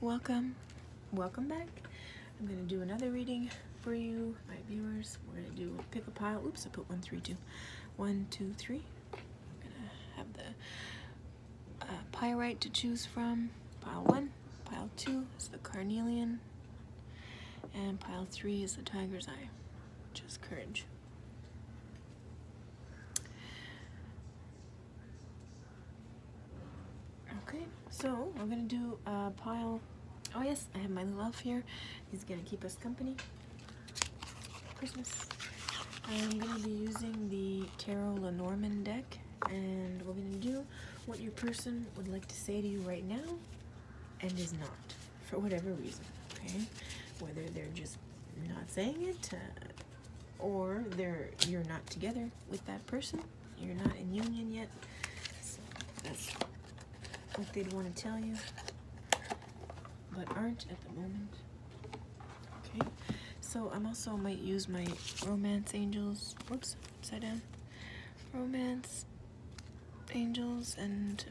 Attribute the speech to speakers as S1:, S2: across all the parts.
S1: welcome back. I'm gonna do another reading for you, my viewers. We're gonna do pick a pile. Oops, I put 1, 3, 2. 1, 2, 3. I'm gonna have the Pyrite to choose from. Pile 1, pile 2 is the Carnelian, and pile 3 is the Tiger's Eye, which is courage. Okay, so we're gonna do a pile. Oh yes, I have my love here. He's gonna keep us company. Christmas. I'm gonna be using the Tarot Lenormand deck, and we're gonna do what your person would like to say to you right now, and is not, for whatever reason. Okay, whether they're just not saying it, or you're not together with that person. You're not in union yet. So that's what they'd want to tell you, but aren't at the moment. Okay, so I'm also might use my romance angels. Whoops, upside down. Romance angels and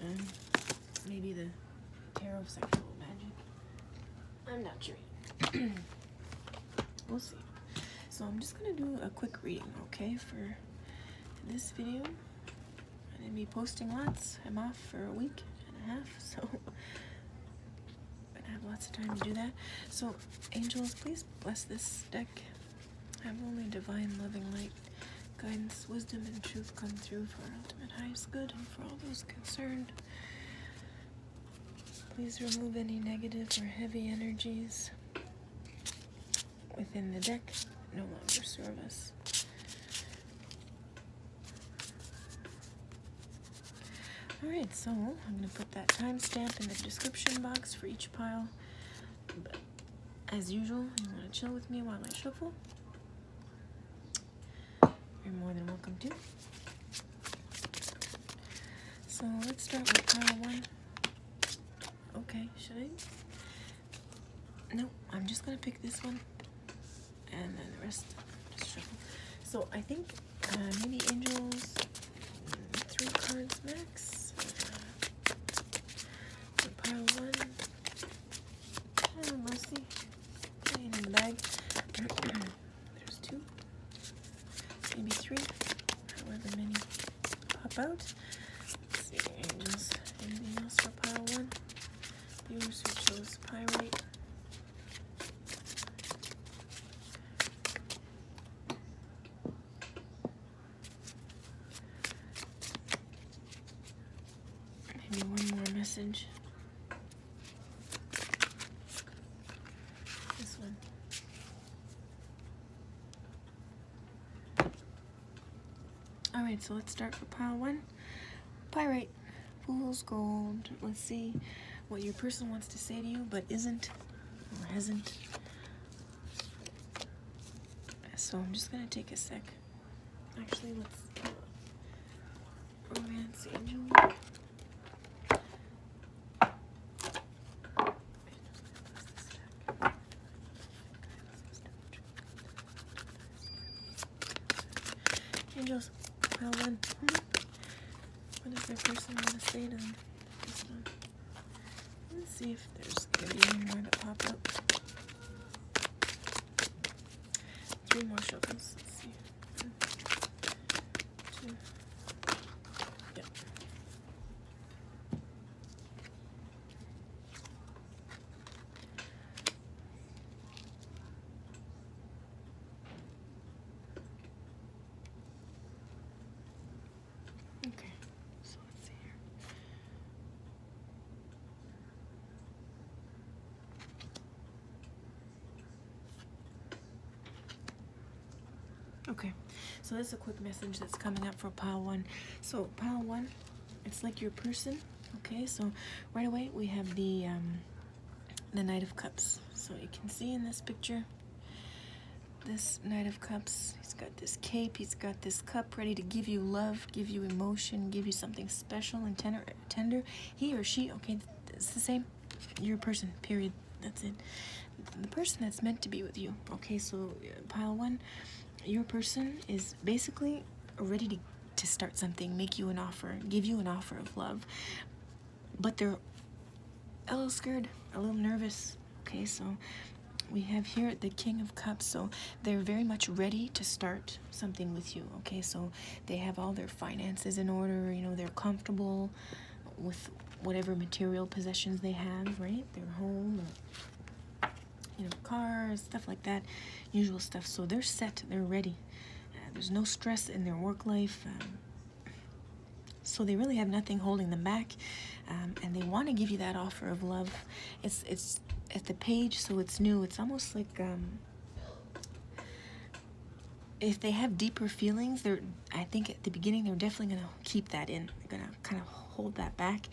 S1: maybe the tarot of sexual magic. I'm not sure. We'll see. So I'm just gonna do a quick reading, okay, for this video. I'm gonna be posting lots. I'm off for a week and a half, so I have lots of time to do that. So angels, please bless this deck. Have only divine loving light, guidance, wisdom, and truth come through for our ultimate highest good and for all those concerned. Please remove any negative or heavy energies within the deck that no longer serve us. Alright, so I'm going to put that timestamp in the description box for each pile. But as usual, you want to chill with me while I shuffle? You're more than welcome to. So let's start with pile 1. Okay, should I? No, I'm just going to pick this one. And then the rest, just shuffle. So I think maybe angels, 3 cards max. Pile 1. Oh, mercy. Okay, in the bag. There's 2. Maybe 3. However many pop out. Let's see, angels. Anything else for pile 1? Viewers who chose Pyrite. Maybe one more message. This one. Alright, so let's start with pile 1. Pyrite. Fool's Gold. Let's see what your person wants to say to you, but isn't or hasn't. So I'm just going to take a sec. Actually, let's romance angel. Angels, pile 1. What does their person want to say to them? This one. Let's see if there's going to be any more that pop up. 3 more shuffles. Let's see. 1, 2. Yep. Okay, so let's see here. Okay, so this is a quick message that's coming up for pile 1. So pile 1, it's like your person. Okay, so right away we have the Knight of Cups. So you can see in this picture, this Knight of Cups, he's got this cape, he's got this cup ready to give you love, give you emotion, give you something special and tender. He or she, okay, it's the same. Your person, period. That's it. The person that's meant to be with you. Okay, so pile 1, your person is basically ready to start something, make you an offer, give you an offer of love. But they're a little scared, a little nervous. Okay, so we have here the King of Cups, so they're very much ready to start something with you. Okay, so they have all their finances in order, you know, they're comfortable with whatever material possessions they have, right? Their home, or, you know, cars, stuff like that, usual stuff. So they're set, they're ready. There's no stress in their work life. So they really have nothing holding them back, and they want to give you that offer of love. It's at the page, so it's new. It's almost like if they have deeper feelings, I think at the beginning they're definitely gonna keep that in. They're gonna kind of hold that back,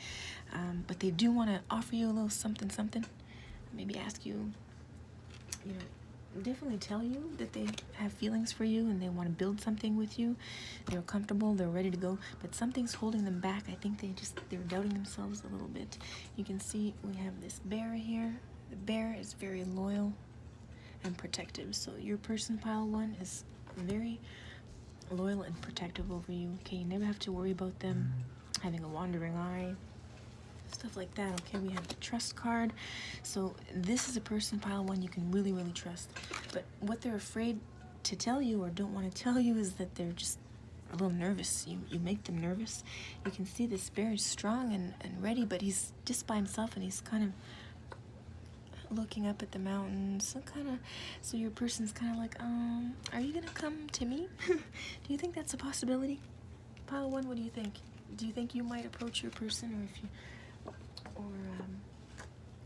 S1: but they do want to offer you a little something, something. Maybe ask you, you know. Definitely tell you that they have feelings for you and they want to build something with you. They're comfortable, they're ready to go, but something's holding them back. I think they're doubting themselves a little bit. You can see we have this bear here. The bear is very loyal and protective. So your person, pile 1, is very loyal and protective over you. Okay, you never have to worry about them having a wandering eye, stuff like that. Okay, we have the trust card. So this is a person, pile 1, you can really, really trust. But what they're afraid to tell you or don't want to tell you is that they're just a little nervous. You make them nervous. You can see this bear is strong and ready, but he's just by himself and he's kind of looking up at the mountains. So your person's kind of like, are you gonna come to me? Do you think that's a possibility? Pile 1, what do you think? Do you think you might approach your person, or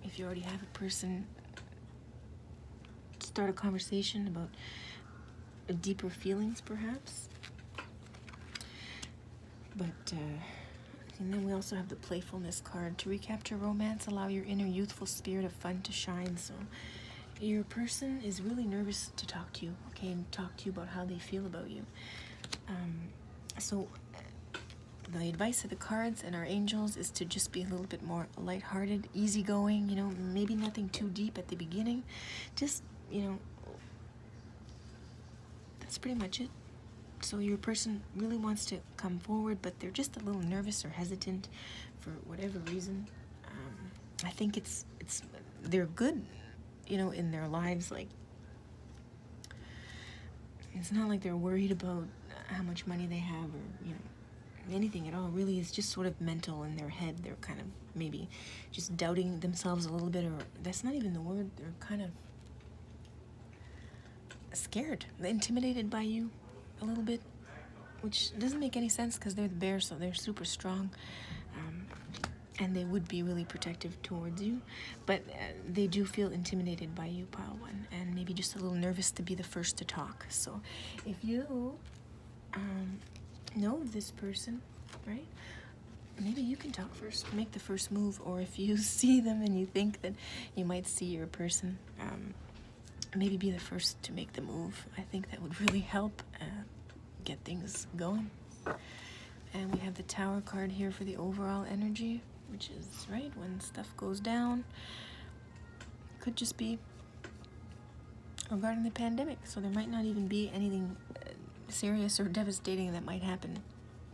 S1: if you already have a person, start a conversation about deeper feelings, perhaps? But, and then we also have the playfulness card. To recapture romance, allow your inner youthful spirit of fun to shine. So your person is really nervous to talk to you, okay, and talk to you about how they feel about you. So the advice of the cards and our angels is to just be a little bit more lighthearted, easygoing, you know, maybe nothing too deep at the beginning. Just, you know, that's pretty much it. So your person really wants to come forward, but they're just a little nervous or hesitant for whatever reason. I think they're good, you know, in their lives. Like, it's not like they're worried about how much money they have or, you know, anything at all. Really, it's just sort of mental in their head. They're kind of maybe just doubting themselves a little bit, or that's not even the word. They're kind of scared, intimidated by you a little bit, which doesn't make any sense because they're the bear, so they're super strong, and they would be really protective towards you, but they do feel intimidated by you, pile 1, and maybe just a little nervous to be the first to talk. So if you know this person, right, maybe you can talk first, make the first move, or if you see them and you think that you might see your person, maybe be the first to make the move. I think that would really help get things going. And we have the Tower card here for the overall energy, which is, right, when stuff goes down. Could just be regarding the pandemic, so there might not even be anything serious or devastating that might happen,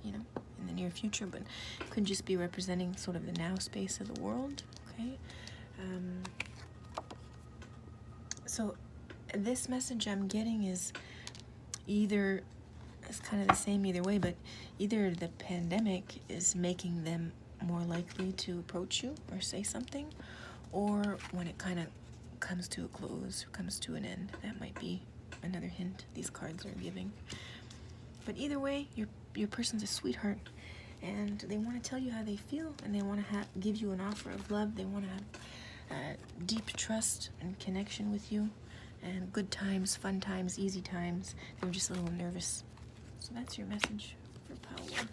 S1: you know, in the near future, but could just be representing sort of the now space of the world. Okay, so this message I'm getting is either, it's kind of the same either way, but either the pandemic is making them more likely to approach you or say something, or when it kind of comes to a close, comes to an end. That might be another hint these cards are giving. But either way, your person's a sweetheart, and they want to tell you how they feel, and they want to give you an offer of love. They want to have deep trust and connection with you, and good times, fun times, easy times. They're just a little nervous. So that's your message for pile 1.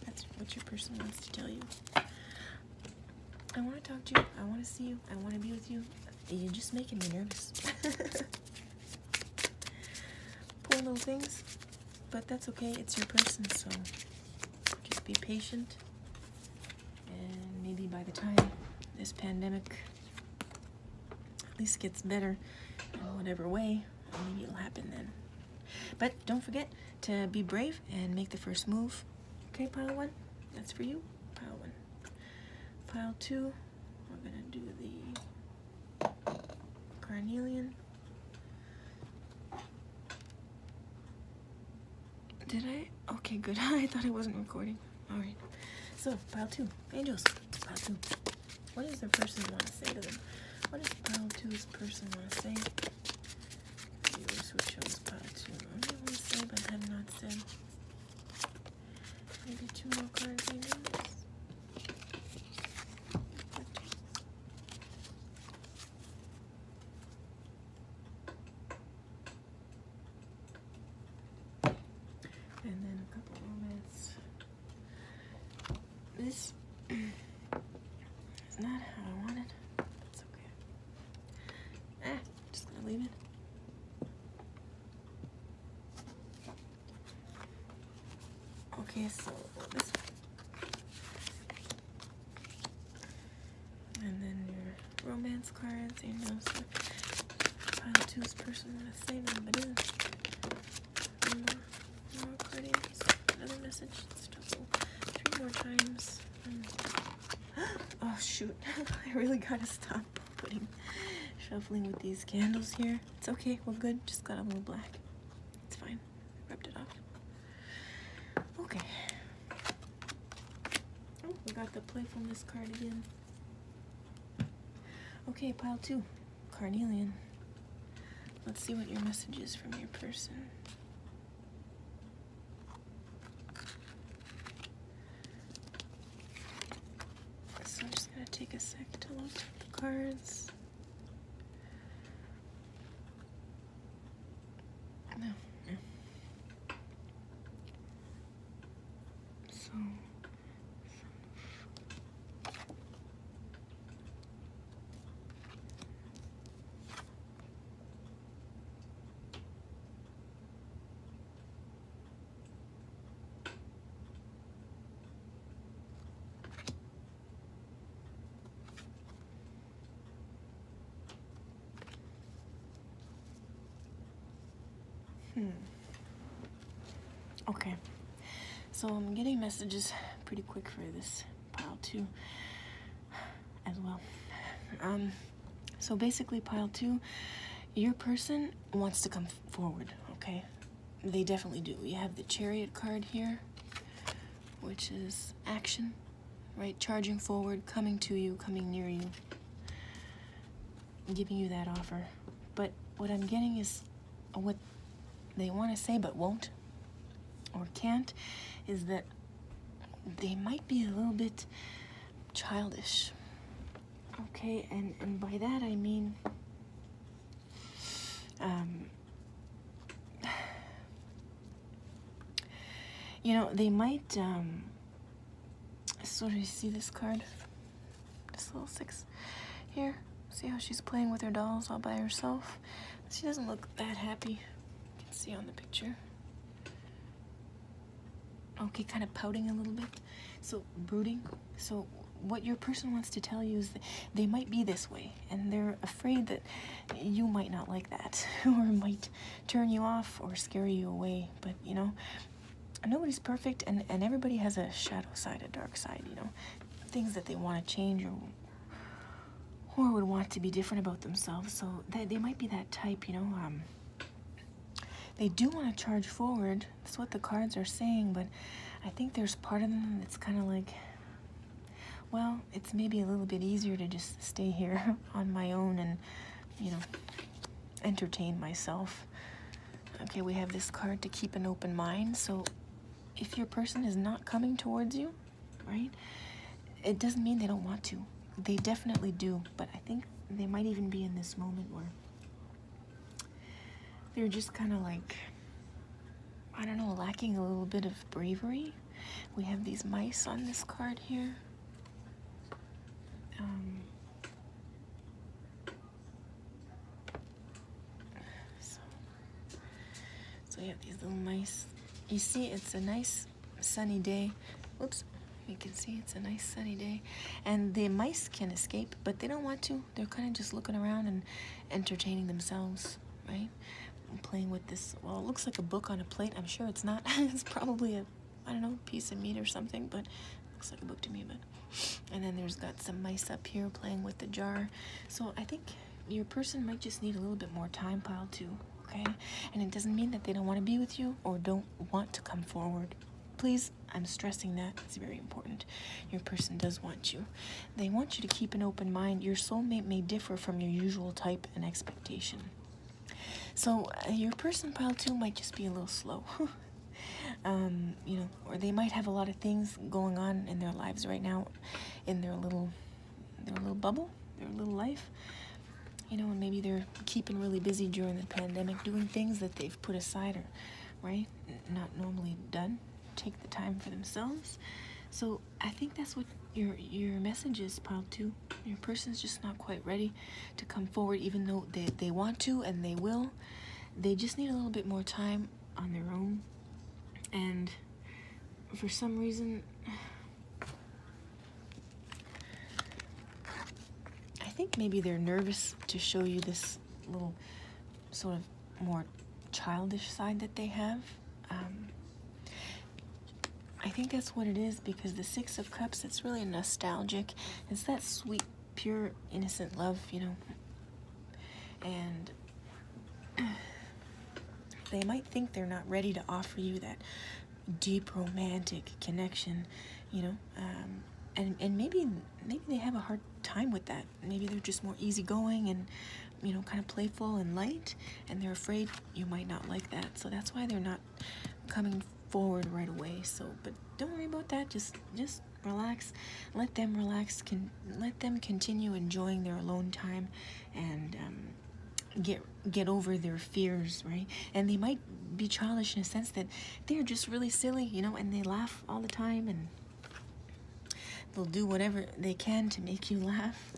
S1: That's what your person wants to tell you. I want to talk to you. I want to see you. I want to be with you. You're just making me nervous. Poor little things. But that's okay. It's your person, so just be patient. And maybe by the time this pandemic at least gets better in whatever way, maybe it'll happen then. But don't forget to be brave and make the first move. Okay, pile 1? That's for you. Pile 1. Pile 2, we're gonna do Carnelian. Did I? Okay, good. I thought I wasn't recording. Alright. So, pile 2. Angels. Pile 2. What does their person want to say to them? What does pile 2's person want to say? Viewers who chose pile 2. What do they want to say but have not said? Maybe 2 more cards, angels? And then a couple romance. This is not how I wanted. That's okay. Just gonna leave it. Okay, so this one. And then your romance cards, angels. Pile 2's person want to say them, but isn't. More cards. Another message. Let's shuffle 3 more times. Oh shoot! I really gotta stop shuffling with these candles here. It's okay. We're good. Just got a little black. It's fine. Rubbed it off. Okay. Oh, we got the playfulness card again. Okay, pile 2. Carnelian. Let's see what your message is from your person. So I'm just gonna take a sec to look at the cards. No. So okay. So I'm getting messages pretty quick for this pile 2 as well. So basically pile 2, your person wants to come forward, okay? They definitely do. You have the Chariot card here, which is action, right? Charging forward, coming to you, coming near you, giving you that offer. But what I'm getting is what they want to say but won't or can't is that they might be a little bit childish. Okay, and by that I mean you know, they might sort of see this card, this little 6 here. See how she's playing with her dolls all by herself? She doesn't look that happy. You can see on the picture. Okay, kind of pouting a little bit. So, brooding. So, what your person wants to tell you is that they might be this way, and they're afraid that you might not like that, or might turn you off or scare you away. But, you know, nobody's perfect, and everybody has a shadow side, a dark side, you know, things that they want to change or would want to be different about themselves. So, they might be that type, you know. They do want to charge forward. That's what the cards are saying, but I think there's part of them that's kind of like, well, it's maybe a little bit easier to just stay here on my own and, you know, entertain myself. Okay, we have this card to keep an open mind. So if your person is not coming towards you, right, it doesn't mean they don't want to. They definitely do, but I think they might even be in this moment where they're just kind of like, I don't know, lacking a little bit of bravery. We have these mice on this card here. So you have these little mice. You see, it's a nice sunny day. Whoops. You can see it's a nice sunny day. And the mice can escape, but they don't want to. They're kind of just looking around and entertaining themselves, right? Playing with this, well, it looks like a book on a plate. I'm sure it's not. It's probably a, I don't know, piece of meat or something, but it looks like a book to me. But and then there's got some mice up here playing with the jar. So I think your person might just need a little bit more time, pile 2, okay? And it doesn't mean that they don't want to be with you or don't want to come forward. Please, I'm stressing that. It's very important. Your person does want you. They want you to keep an open mind. Your soulmate may differ from your usual type and expectation. So your person, pile 2, might just be a little slow. You know, or they might have a lot of things going on in their lives right now, in their little bubble, their little life. You know, and maybe they're keeping really busy during the pandemic, doing things that they've put aside or, right, not normally done. Take the time for themselves. So I think that's what your message is, pile 2. Your person's just not quite ready to come forward, even though they want to and they will. They just need a little bit more time on their own. And for some reason, I think maybe they're nervous to show you this little sort of more childish side that they have. I think that's what it is, because the 6 of Cups, it's really nostalgic. It's that sweet, pure, innocent love, you know. And they might think they're not ready to offer you that deep romantic connection, you know. And maybe they have a hard time with that. Maybe they're just more easygoing and, you know, kind of playful and light, and they're afraid you might not like that. So that's why they're not coming forward right away. So, but don't worry about that. Just relax. Let them relax. Let them continue enjoying their alone time, and get over their fears, right? And they might be childish in a sense that they're just really silly, you know, and they laugh all the time, and they'll do whatever they can to make you laugh.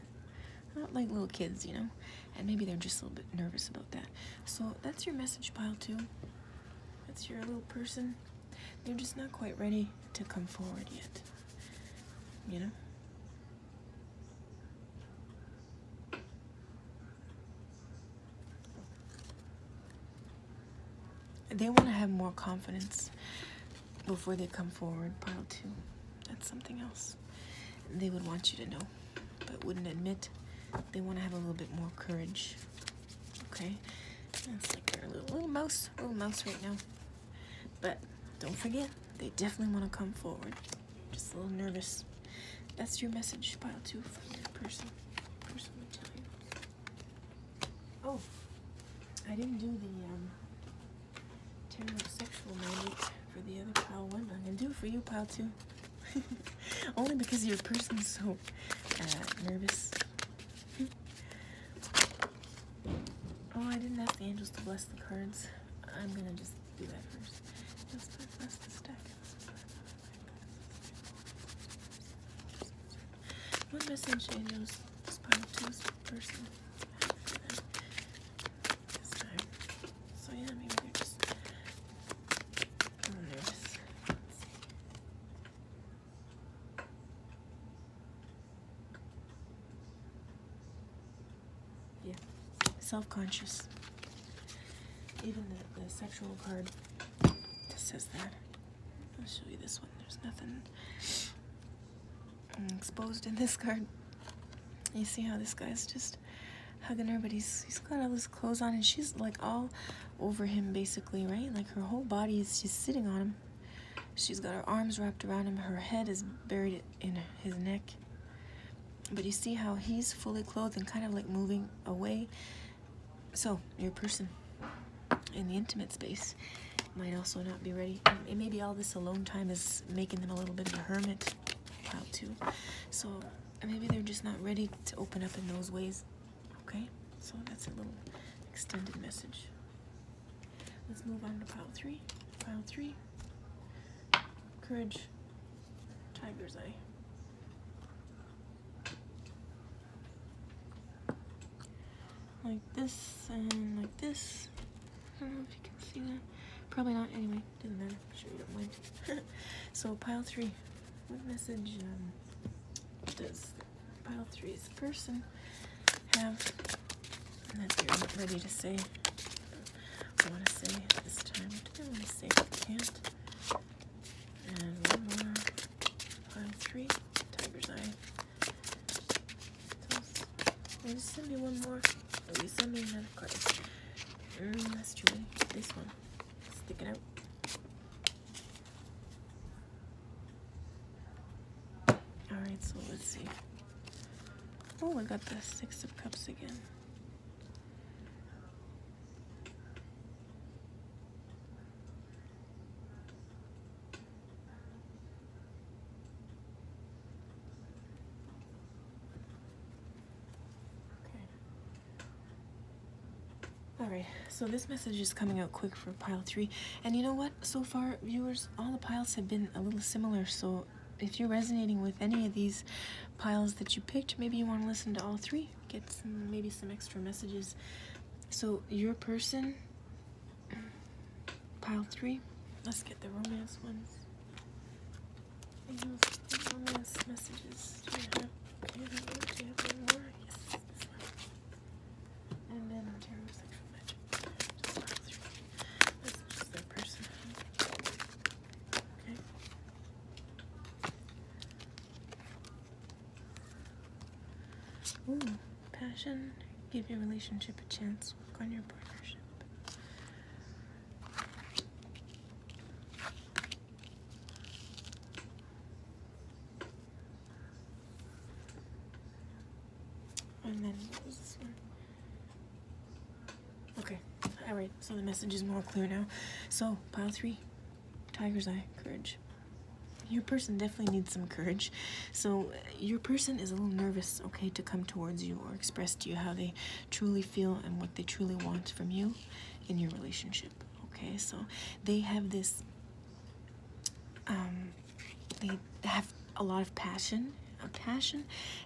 S1: Not like little kids, you know. And maybe they're just a little bit nervous about that. So that's your message, pile 2. That's your little person. They're just not quite ready to come forward yet, you know. They want to have more confidence before they come forward, pile 2. That's something else they would want you to know, but wouldn't admit. They want to have a little bit more courage, okay? That's like they're a little mouse right now. But don't forget, they definitely want to come forward. Just a little nervous. That's your message, pile 2, from your person. Person will tell you. Oh, I didn't do the tarot sexual magic for the other pile 1. I'm gonna do it for you, pile 2. Only because your person's so nervous. Oh, I didn't ask the angels to bless the cards. I'm gonna just do that first. Just bless this deck. What message, angels, does pile 2's person have for them this time? So yeah, maybe they're just a little nervous. Let's see. Yeah, self-conscious. Even the sexual card says that. I'll show you this one. There's nothing exposed in this card. You see how this guy's just hugging her, but he's got all his clothes on, and she's like all over him basically, right? Like her whole body is just sitting on him. She's got her arms wrapped around him. Her head is buried in his neck. But you see how he's fully clothed and kind of like moving away. So your person in the intimate space might also not be ready. And maybe all this alone time is making them a little bit of a hermit, pile 2. So maybe they're just not ready to open up in those ways. Okay, so that's a little extended message. Let's move on to pile 3. Pile 3, courage, tiger's eye. Like this and like this. I don't know if you can see that. Probably not. Anyway, doesn't matter. I'm sure you don't mind. So pile 3, what message does pile 3's person have that you're not ready to say? I want to say this time. What do I want to say? I can't. And one more. Pile 3, tiger's eye. Tell us Just send me one more. Maybe send me another card. That's too many. This one. Stick it out. Alright, so let's see. Oh, we got the Six of Cups again. Alright, so this message is coming out quick for pile 3. And you know what? So far, viewers, all the piles have been a little similar. So if you're resonating with any of these piles that you picked, maybe you want to listen to all 3. Get maybe some extra messages. So your person, pile 3. Let's get the romance ones. What romance messages do you have? Do you have one more? Yes, this one. And then tarot sexual magic. Just pile 3. Messages their person. Okay. Ooh, passion. Give your relationship a chance. Work on your partnership. And then what was this one? Okay, alright, so the message is more clear now. So, pile 3, Tiger's Eye, courage. Your person definitely needs some courage. So, your person is a little nervous, okay, to come towards you or express to you how they truly feel and what they truly want from you in your relationship, okay? So, they have this, they have a lot of passion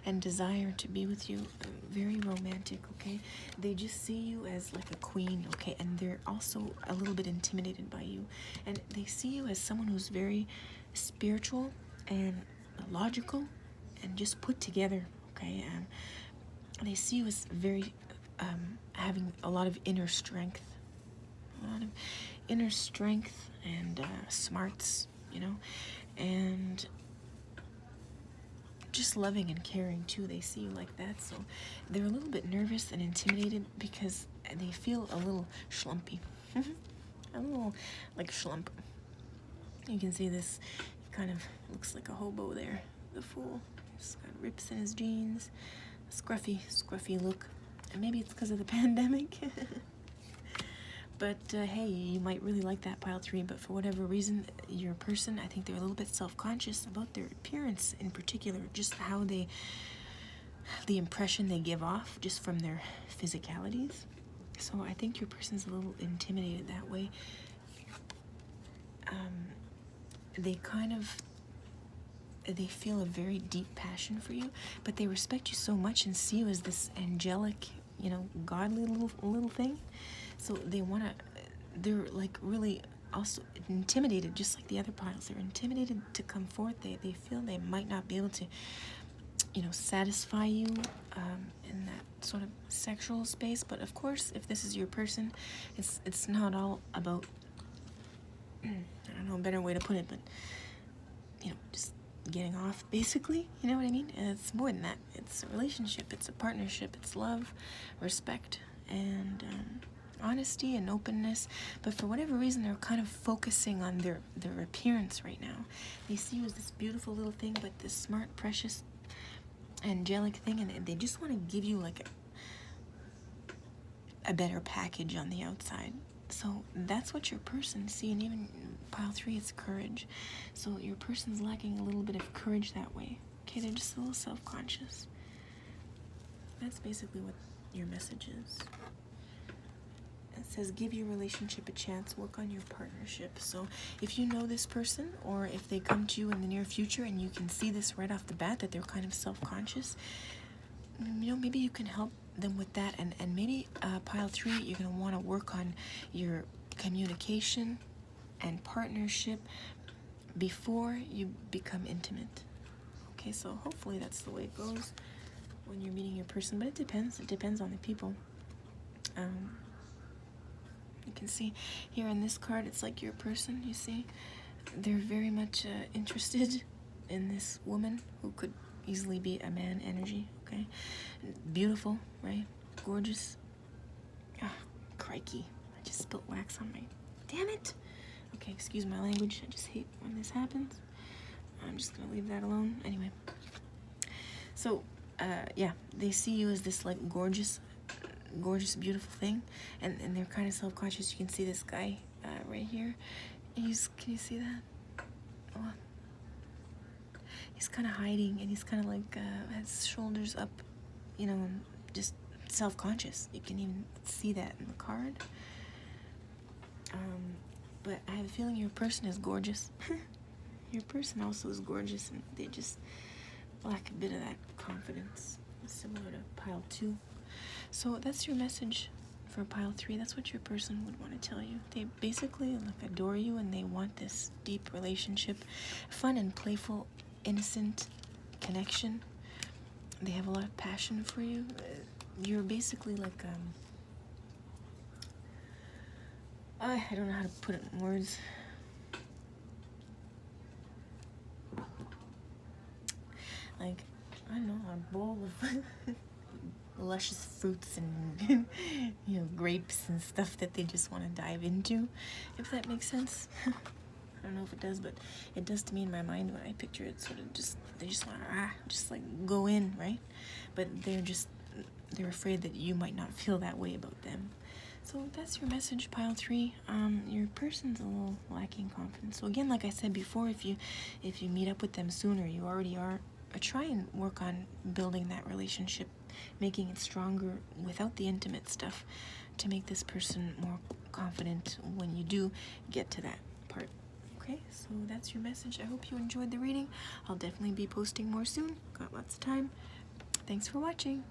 S1: and desire to be with you, very romantic, okay? They just see you as like a queen, okay? And they're also a little bit intimidated by you. And they see you as someone who's very spiritual and logical and just put together, okay? And they see you as very, having a lot of inner strength. And smarts, you know? And just loving and caring too. They see you like that, so they're a little bit nervous and intimidated because they feel a little schlumpy. A little like schlump. You can see this kind of looks like a hobo there, the Fool. He's got rips in his jeans, scruffy look, and maybe it's because of the pandemic. But hey, you might really like that pile 3, but for whatever reason, your person, I think they're a little bit self-conscious about their appearance in particular, just how the impression they give off just from their physicalities. So I think your person's a little intimidated that way. They feel a very deep passion for you, but they respect you so much and see you as this angelic, you know, godly little thing. So they're like really also intimidated, just like the other piles. They're intimidated to come forth. They feel they might not be able to, you know, satisfy you in that sort of sexual space. But of course, if this is your person, it's not all about, I don't know a better way to put it, but, you know, just getting off, basically. You know what I mean? And it's more than that. It's a relationship. It's a partnership. It's love, respect, and honesty and openness. But for whatever reason, they're kind of focusing on their appearance right now. They see you as this beautiful little thing, but this smart, precious, angelic thing, and they just want to give you like a better package on the outside. So that's what your person see. And even pile 3, it's courage. So your person's lacking a little bit of courage that way. Okay, they're just a little self-conscious. That's basically what your message is. It says, give your relationship a chance, work on your partnership. So if you know this person, or if they come to you in the near future and you can see this right off the bat, that they're kind of self-conscious, you know, maybe you can help them with that. And maybe pile 3, you're going to want to work on your communication and partnership before you become intimate. Okay, so hopefully that's the way it goes when you're meeting your person, but it depends on the people. You can see here in this card, it's like your person, you see, they're very much interested in this woman who could easily be a man energy, okay? okay? Beautiful, right? Gorgeous. Ah, crikey. I just spilled wax on my... Damn it! Okay, excuse my language. I just hate when this happens. I'm just gonna leave that alone. Anyway. So, yeah, they see you as this, like, gorgeous, beautiful thing. And they're kind of self-conscious. You can see this guy right here. Can you see that? Oh. He's kind of hiding, and he's kind of like, has shoulders up, you know, and just self-conscious. You can even see that in the card. But I have a feeling your person is gorgeous. Your person also is gorgeous, and they just lack a bit of that confidence, similar to pile 2. So that's your message for pile 3. That's what your person would want to tell you. They basically like adore you, and they want this deep relationship, fun and playful, innocent connection. They have a lot of passion for you. You're basically like I don't know how to put it in words. Like, I don't know, a bowl of luscious fruits and you know, grapes and stuff that they just want to dive into, if that makes sense. I don't know if it does, but it does to me in my mind when I picture it. Sort of just, they just want to just like go in, right? But they're afraid that you might not feel that way about them. So that's your message, pile 3. Your person's a little lacking confidence. So again, like I said before, if you meet up with them sooner, you already are, try and work on building that relationship, making it stronger without the intimate stuff, to make this person more confident when you do get to that part. Okay, so that's your message. I hope you enjoyed the reading. I'll definitely be posting more soon. Got lots of time. Thanks for watching.